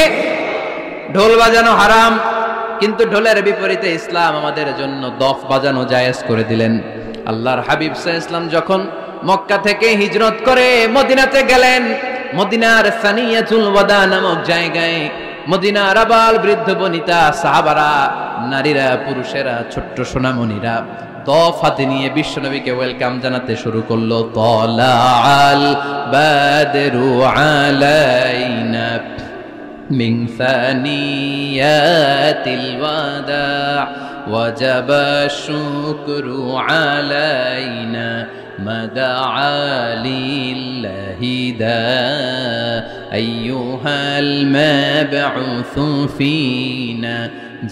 ঢোল বাজানো হারাম, কিন্তু ঢোলের বিপরীতে ইসলাম আমাদের জন্য দফ বাজানো জায়েজ করে দিলেন। আল্লাহর হাবিব সাল্লাল্লাহু আলাইহি ওয়াসাল্লাম যখন মক্কা থেকে হিজরত করে মদিনাতে গেলেন, মদিনার সানিয়াতুল ওয়াদা নামক জায়গায় মদিনার আবাল বৃদ্ধ বনিতা সাহাবারা, নারীরা, পুরুষেরা, ছোট্ট সোনামণিরা দফ হাতে নিয়ে বিশ্বনবীকে ওয়েলকাম জানাতে শুরু করলো। তালাআল বাদরু আলাইনা মিন সানিয়াতিল ওয়াদা ওয়াজাবা শুকরু আলাইনা মাদআ লিল্লাহি দা আইয়ুহাল মাবউসু ফিনা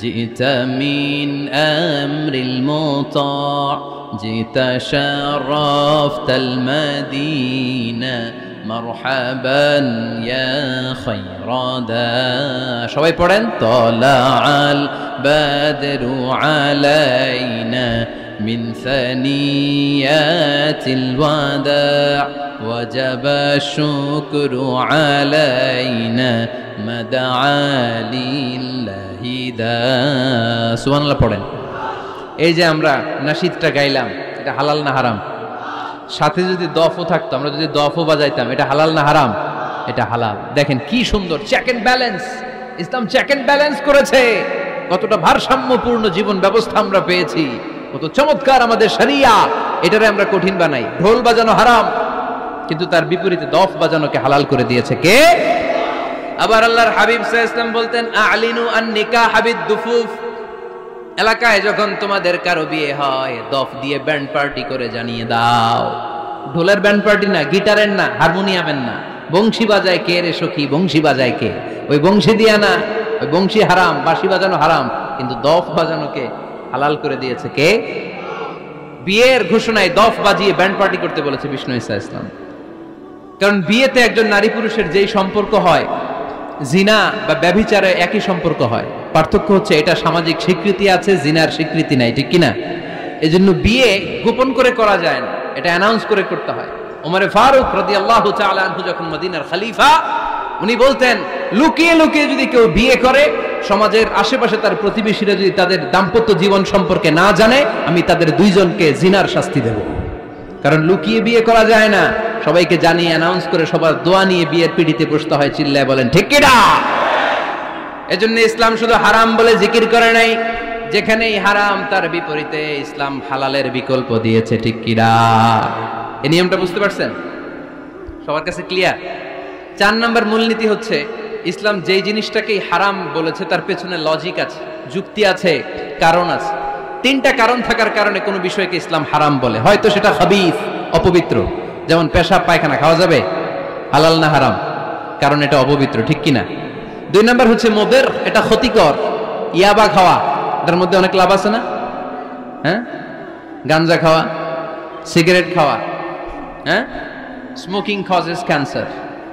جئت من أمر المطاع جئت شرفت المدينة مرحبا يا خير دا সবাই পড়েন طلع البدر علينا من ثنيات الوداع وجب الشكر علينا مدعا লিল্লাহি দা। সুবহানাল্লাহ পড়েন। এই যে আমরা নাশিদটা গাইলাম, এটা হালাল না হারাম? সাথে যদি দফও থাকতো, আমরা যদি দফও বাজাইতাম, এটা হালাল না হারাম? এটা হালাল। দেখেন কি সুন্দর check and balance, Islam check and balance করেছে। কতটা ভারসাম্যপূর্ণ জীবন ব্যবস্থা আমরা পেয়েছি, কত চমৎকার আমাদের শরিয়া। এটারে আমরা কঠিন বানাই। ঢোল বাজানো হারাম, কিন্তু তার বিপরীতে দফ বাজানোকে হালাল করে দিয়েছে কে? আবার আল্লাহর হাবিব সাল্লাল্লাহু আলাইহি ওয়াসাল্লাম বলতেন আ'লিনু আন-নিকাহ বিদ-দুফুফ, এলাকায় যখন তোমাদের কারো বিয়ে হয় দফ দিয়ে ব্যান্ড পার্টি করে জানিয়ে দাও। ঢোলের ব্যান্ড পার্টি না, গিটারের না, হারমোনিয়ামের না। বংশী বাজায় কে রে সখী? বংশী বাজায় কে? ওই বংশী দিয়া না, ওই বংশী হারাম, বাঁশি বাজানো হারাম, কিন্তু দফ বাজানোকে হালাল করে দিয়েছে কে? বিয়ের ঘোষণায় দফ বাজিয়ে ব্যান্ড পার্টি করতে বলেছে বিষ্ণু ঈসা ইসলাম। কারণ বিয়েতে একজন নারী পুরুষের যেই সম্পর্ক হয়, জিনা বা ব্যভিচারে একই সম্পর্ক হয়। পার্থক্য হচ্ছে এটা সামাজিক স্বীকৃতি আছে, জিনার স্বীকৃতি নাই, ঠিক কিনা? এজন্য বিয়ে গোপন করে করা যায় না, এটা অ্যানাউন্স করে করতে হয়। ওমর ফারুক রাদিয়াল্লাহু তাআলা আনহু যখন মদিনার খলিফা, উনি বলতেন লুকিয়ে লুকিয়ে যদি কেউ বিয়ে করে, সমাজের আশেপাশে তার প্রতিবেশীরা যদি তাদের দাম্পত্য জীবন সম্পর্কে না জানে, আমি তাদের দুইজনকে জিনার শাস্তি দেব। কারণ লুকিয়ে বিয়ে করা যায় না, সবাইকে জানিয়ে অ্যানাউন্স করে সবার দোয়া নিয়ে বিয়ের পিড়িতে বসতে হয়, চিল্লায় বলেন ঠিক কিনা? এজন্য ইসলাম শুধু হারাম বলে জিকির করে নাই, যেখানেই হারাম তার বিপরীতে ইসলাম হালালের বিকল্প দিয়েছে, ঠিক কিনা? এই নিয়মটা বুঝতে পারছেন? সবার কাছে ক্লিয়ার? 4 নম্বর মূলনীতি হচ্ছে ইসলাম যেই জিনিসটাকেই হারাম বলেছে তার পেছনে লজিক আছে, যুক্তি আছে, কারণ আছে। 3টা কারণ থাকার কারণে কোনো বিষয়কে ইসলাম হারাম বলে। হয়তো সেটা খাবিস, অপবিত্র, যেমন পেশাব পায়খানা খাওয়া যাবে, হালাল না হারাম? কারণ এটা অপবিত্র, ঠিক কিনা? 2 নম্বর হচ্ছে মুদির, এটা ক্ষতিকর। ইয়াবা খাওয়া, এটার মধ্যে অনেক লাভ আছে না? হ্যাঁ, গাঞ্জা খাওয়া, সিগারেট খাওয়া, হ্যাঁ, স্মোকিং কজেস ক্যান্সার।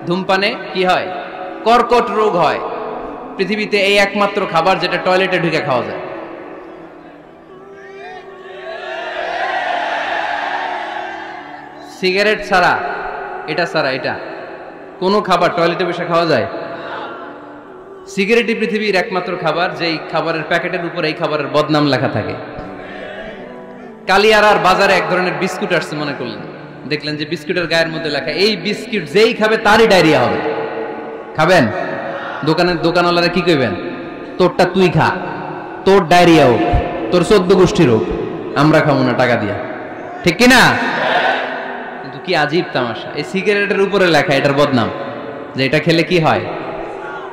ধূমপানে কি হয়? কর্কট রোগ হয়। পৃথিবীতে এই একমাত্র খাবার যেটা টয়লেটে ঢুকে খাওয়া যায়। সিগারেট ছাড়া, এটা ছাড়া, এটা কোনো খাবার টয়লেটে বসে খাওয়া যায়? সিগারেটই পৃথিবীর একমাত্র খাবার যেই খাবারের প্যাকেটের উপর এই খাবারের বদনাম লেখা থাকে। কালিয়ারার বাজারে এক ধরনের বিস্কুট আসছে মনে করলেন, দেখলেন যে বিস্কুটের গায়ের মধ্যে লেখা এই বিস্কুট যেই খাবে তারই ডায়রিয়া হবে। খাবেন? দোকানওয়ালারা কি কইবেন? তোরটা তুই খা, তোর ডায়রিয়া হোক, তোর 14 গোষ্ঠীর হোক, আমরা খাবো না টাকা দিয়া। ঠিক কিনা? কিন্তু কি আজীব তামাশা, এই সিগারেটের উপরে লেখা এটার বদনাম যে এটা খেলে কি হয়,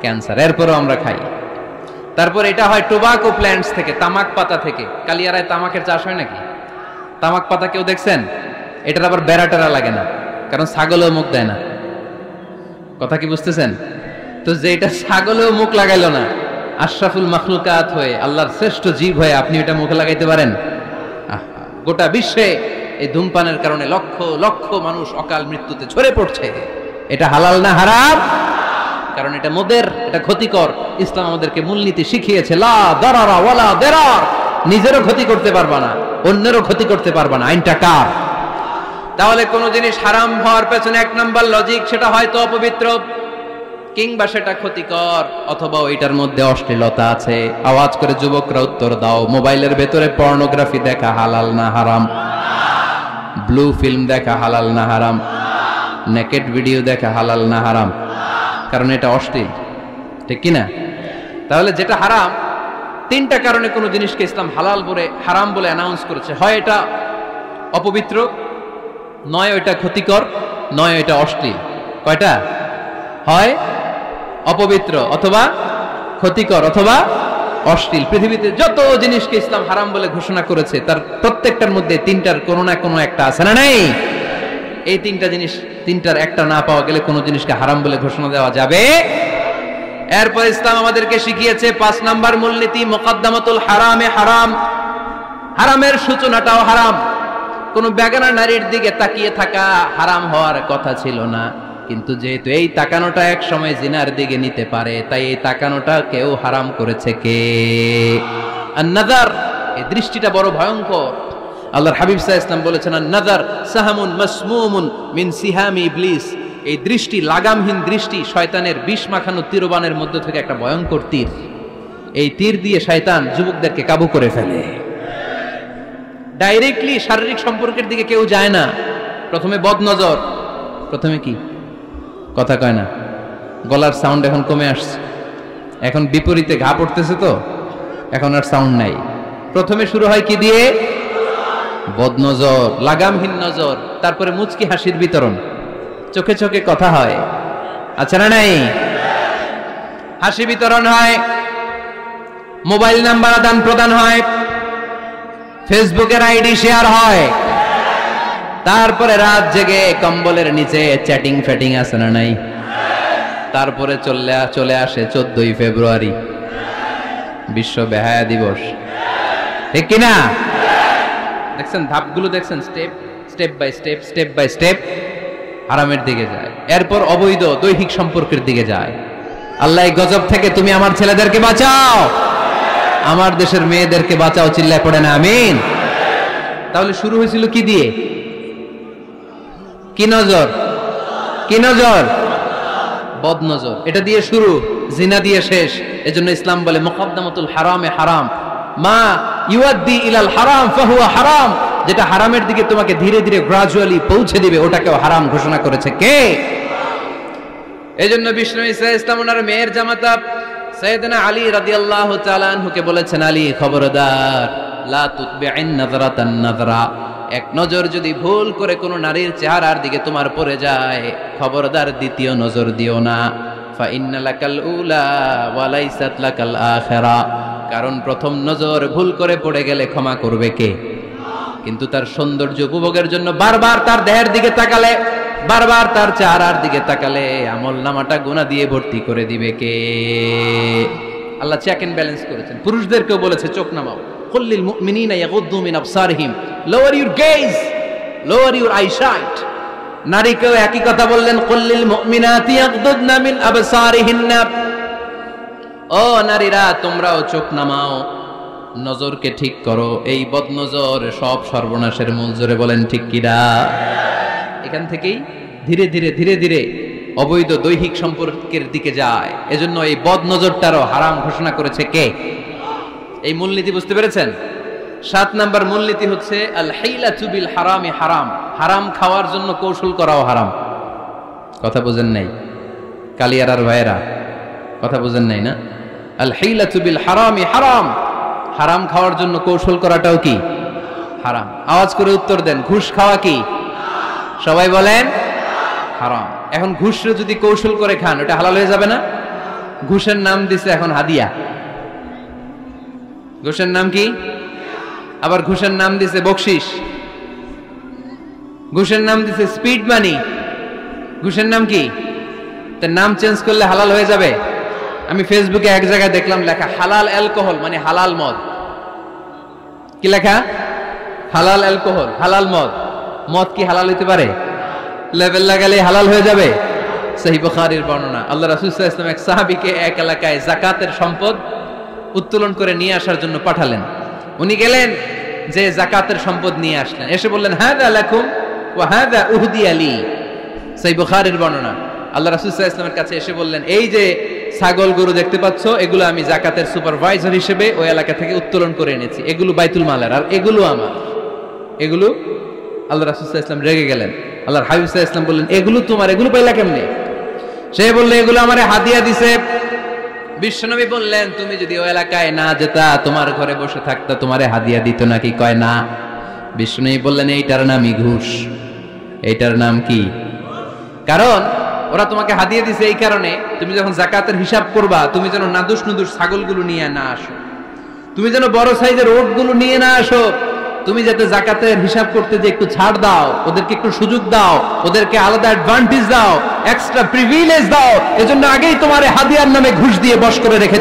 ক্যান্সার, এরপরও আমরা খাই। তারপর এটা হয় টোবাকো প্ল্যান্টস থেকে, তামাক পাতা থেকে। কালিয়ারায় তামাকের চাষ হয় নাকি? তামাক পাতা কেউ দেখছেন? এটার আবার বেড়া টেরা লাগে না, কারণ ছাগলেও মুখ দেয় না। কথা কি বুঝতেছেন? তো যে এটা ছাগলেও মুখ লাগাইলো না, আশরাফুল মাখলুকাত হয়ে, আল্লাহর শ্রেষ্ঠ জীব হয়ে আপনি এটা মুখে লাগাইতে পারেন? গোটা বিশ্বে এই ধূমপানের কারণে লক্ষ লক্ষ মানুষ অকাল মৃত্যুতে ঝরে পড়ছে। এটা হালাল না হারাম? কারণ এটা মদের, এটা ক্ষতিকর। ইসলাম আমাদেরকে মূলনীতি শিখিয়েছে, লা দারারা ওয়ালা দিরার। নিজেরও ক্ষতি করতে পারবা না, অন্যেরও ক্ষতি করতে পারবা না। আইনটা কার? তাহলে কোন জিনিস হারাম হওয়ার পেছনে এক নাম্বার লজিক, সেটা হয়তো অপবিত্র, কিংবা সেটা ক্ষতিকর, অথবা ওইটার মধ্যে অশ্লীলতা আছে। আওয়াজ করে যুবকরা উত্তর দাও, মোবাইলের ভেতরে পর্নোগ্রাফি দেখা হালাল না হারাম? ব্লু ফিল্ম দেখা হালাল না হারাম? নেকেড ভিডিও দেখা হালাল না হারাম? কারণ এটা অশ্লীল, ঠিক কিনা? তাহলে যেটা হারাম, তিনটা কারণে কোনো জিনিসকে ইসলাম হালাল বলে হারাম বলে অ্যানাউন্স করেছে। হয় এটা অপবিত্র, নয় এটা ক্ষতিকর, নয় এটা অশ্লীল। কয়টা? হয় অপবিত্র, অথবা ক্ষতিকর, অথবা অশ্লীল। পৃথিবীতে যত জিনিসকে ইসলাম হারাম বলে ঘোষণা করেছে তার প্রত্যেকটার মধ্যে তিনটার কোনো না কোনো একটা আছে না নাই? এই তিনটা জিনিস, তিনটার একটা না পাওয়া গেলে কোনো জিনিসকে হারাম বলে ঘোষণা দেওয়া যাবে। এরপর ইসলাম আমাদেরকে শিখিয়েছে 5 নাম্বার মূলনীতি, মুকদ্দামাতুল হারামে হারাম। হারামের সূচনাটাও হারাম। কোন বেগানা নারীর দিকে তাকিয়ে থাকা হারাম হওয়ার কথা ছিল না, কিন্তু যেহেতু এই তাকানোটা এক সময় জিনার দিকে নিতে পারে, তাই এই তাকানোটা কেউ হারাম করেছে। কে? আন-নাযার। এই দৃষ্টিটা বড় ভয়ঙ্কর। আল্লাহর হাবিব সাল্লাল্লাহু আলাইহি ওয়াসাল্লাম বলেছেন, আন-নাযার সাহামুন মাসমুমুন মিন সিহামি ইবলিস। এই দৃষ্টি, লাগামহীন দৃষ্টি, শয়তানের বিষ মাখানো তীরবানের মধ্যে থেকে একটা ভয়ঙ্কর তীর। এই তীর দিয়ে শয়তান যুবকদেরকে কাবু করে ফেলে। ডাইরেক্টলি শারীরিক সম্পর্কের দিকে কেউ যায় না। প্রথমে বদনজর, প্রথমে কি কথা কয় না, গলার সাউন্ড এখন কমে আসছে, এখন বিপরীতে ঘা পড়তেছে, তো এখন আর সাউন্ড নাই। প্রথমে শুরু হয় কি দিয়ে? বদনজর, লাগামহীন নজর। তারপরে মুচকি হাসির বিতরণ, চোখে চোখে কথা হয়, আচ্ছা না নাই? হাসি বিতরণ হয়, মোবাইল নাম্বার আদান প্রদান হয়, ফেসবুকের আইডি শেয়ার হয়, তারপরে রাত জেগে কম্বলের নিচে চ্যাটিং ফ্যাটিং আছে না নাই? তারপরে চলে আসে 14ই ফেব্রুয়ারি, বিশ্ব বেহায়া দিবস, ঠিক কিনা? দেখছেন ধাপগুলো, দেখছেন স্টেপ বাই স্টেপ হারামের দিকে যায়। এরপর অবৈধ দৈহিক সম্পর্কের দিকে যায়। আল্লাহ এই গজব থেকে তুমি আমার ছেলেদেরকে বাঁচাও, আমার দেশের মেয়েদেরকে বাঁচাও, চিল্লায় পড়ে না আমিন। তাহলে শুরু হয়েছিল কি দিয়ে? কি নজর? কি নজর? বদনজর। এটা দিয়ে শুরু, জিনা দিয়ে শেষ। এজন্য ইসলাম বলে মুকদ্দামাতুল হারামে হারাম। মা ইউআদ্দি ইলাল হারাম ফাহুয়া হারাম। যেটা হারামের দিকে তোমাকে ধীরে ধীরে গ্রাজুয়ালি পৌঁছে দিবে, ওটাকেও হারাম ঘোষণা করেছে কে? এজন্য বিষ্ণু ঈসা ইসলাম ওনার মেয়ের জামাতা সাইয়েদনা আলী রাদিয়াল্লাহু তাআলা আনহুকে বলেছেন, আলী খবরদার, লা তুতবি'ন নাযরাতান নাযরা। এক নজর যদি ভুল করে কোনো নারীর চেহারার দিকে তোমার পড়ে যায়, খবরদার দ্বিতীয় নজর দিও না। ফা ইন্না লাকাল উলা ওয়া লাইসাত লাকাল আখিরা। কারণ প্রথম নজর ভুল করে পড়ে গেলে ক্ষমা করবে কে? কিন্তু তার সৌন্দর্য উপভোগের জন্য বারবার তার দেহের দিকে তাকালে, বারবার তার চেহারার দিকে তাকালে আমলনামাটা গুনাহ দিয়ে ভর্তি করে দিবে কে? আল্লাহ চেক এন্ড ব্যালেন্স করেছেন। পুরুষদেরকেও বলেছে চোখ নামাও। কুল্লিল মুমিনিনা ইয়াগুদ্দু মিন আবসারিহিম, lower your gaze, lower your eyesight. নারীকেও একই কথা বললেন, কুল্লিল মুমিনাতি ইয়াগুদ্দুনা মিন আবসারিহিন্না। ও নারীরা, তোমরাও চোখ নামাও, নজরকে ঠিক করো। এই বদনজর সব সর্বনাশের মূল। জোরে বলেন ঠিক কিনা? এখান থেকেই ধীরে ধীরে অবৈধ দৈহিক সম্পর্কের দিকে যায়। এজন্য এই বদ নজরটারও হারাম ঘোষণা করেছে কে? এই মূলনীতি বুঝতে পেরেছেন? 7 নাম্বার মূলনীতি হচ্ছে আল হাইলাতু বিল হারামি হারাম, হারাম খাওয়ার জন্য কৌশল করাও হারাম। কথা বুঝেন নাই কালিয়ারার ভাইয়েরা? কথা বুঝেন নাই না? আল হাইলাতু বিল হারামি হারাম, হারাম খাওয়ার জন্য কৌশল করাটাও কি হারাম? আওয়াজ করে উত্তর দেন, ঘুষ খাওয়া কি? সবাই বলেন হারাম। এখন ঘুষরে যদি কৌশল করে খান ওটা হালাল হয়ে যাবে না? ঘুষের নাম দিছে এখন হাদিয়া। ঘুষের নাম কি? আবার ঘুষের নাম দিছে বকশিস, ঘুষের নাম দিছে স্পিড মানি। ঘুষের নাম কি? তার নাম চেঞ্জ করলে হালাল হয়ে যাবে? আমি ফেসবুকে এক জায়গায় দেখলাম লেখা হালাল অ্যালকোহল, মানে হালাল মদ। কি লেখা? হালাল অ্যালকোহল, হালাল মদ। মদ কি হালাল হইতে পারে? লেভেল লাগালে হালাল হয়ে যাবে? সহিহ বুখারীর বর্ণনা, আল্লাহ রাসূল সাল্লাল্লাহু আলাইহি ওয়াসাল্লাম এক সাহাবীকে এক এলাকায় যাকাতের সম্পদ উত্তোলন করে নিয়ে আসার জন্য পাঠালেন। উনি গেলেন, যে যাকাতের সম্পদ নিয়ে আসলেন, এসে বললেন হাযা লাকুম ওয়া হাযা উহদিয়া লি। সহিহ বুখারীর বর্ণনা, আল্লাহ রাসূল সাল্লাল্লাহু আলাইহি ওয়াসাল্লামের কাছে এসে বললেন, এই যে ছাগল গরু দেখতে পাচ্ছ, এগুলো আমি যাকাতের সুপারভাইজার হিসেবে ওই এলাকা থেকে উত্তোলন করে এনেছি, এগুলো বাইতুল মালের, আর এগুলো আমার। এগুলো আল্লাহ রাসূল সাল্লাল্লাহু আলাইহি ওয়াসাল্লাম রেগে গেলেন। আল্লাহর হাবিব সাল্লাল্লাহু আলাইহি ওয়াসাল্লাম বললেন, এগুলো তোমার, এগুলো পাইলা কেমনে? সে বলল, এগুলো আমারে হাদিয়া দিছে। বিশ্বনবী বললেন, তুমি যদি ওই এলাকায় না যেতা, তোমার ঘরে বসে থাকতা, তোমারে হাদিয়া দিত নাকি? কয় না। বিশ্বনবী বললেন, এইটার নামই ঘুষ। এইটার নাম কি? কারণ ওরা তোমাকে হাদিয়া দিছে এই কারণে, তুমি যখন যাকাতের হিসাব করবা, তুমি যেন নাদুস নুদুস ছাগলগুলো নিয়ে না আসো, তুমি যেন বড় সাইজের ওটগুলো নিয়ে না আসো, তুমি যাতে যাকাতের হিসাব করতে যে একটু ছাড় দাও, ওদেরকে একটু সুযোগ দাও, ওদেরকে আলাদা অ্যাডভান্টেজ দাও, এক্সট্রা প্রিভিলেজ দাও, এজন্য আগেই তোমার হাদিয়ার নামে ঘুষ দিয়ে বশ করে রেখে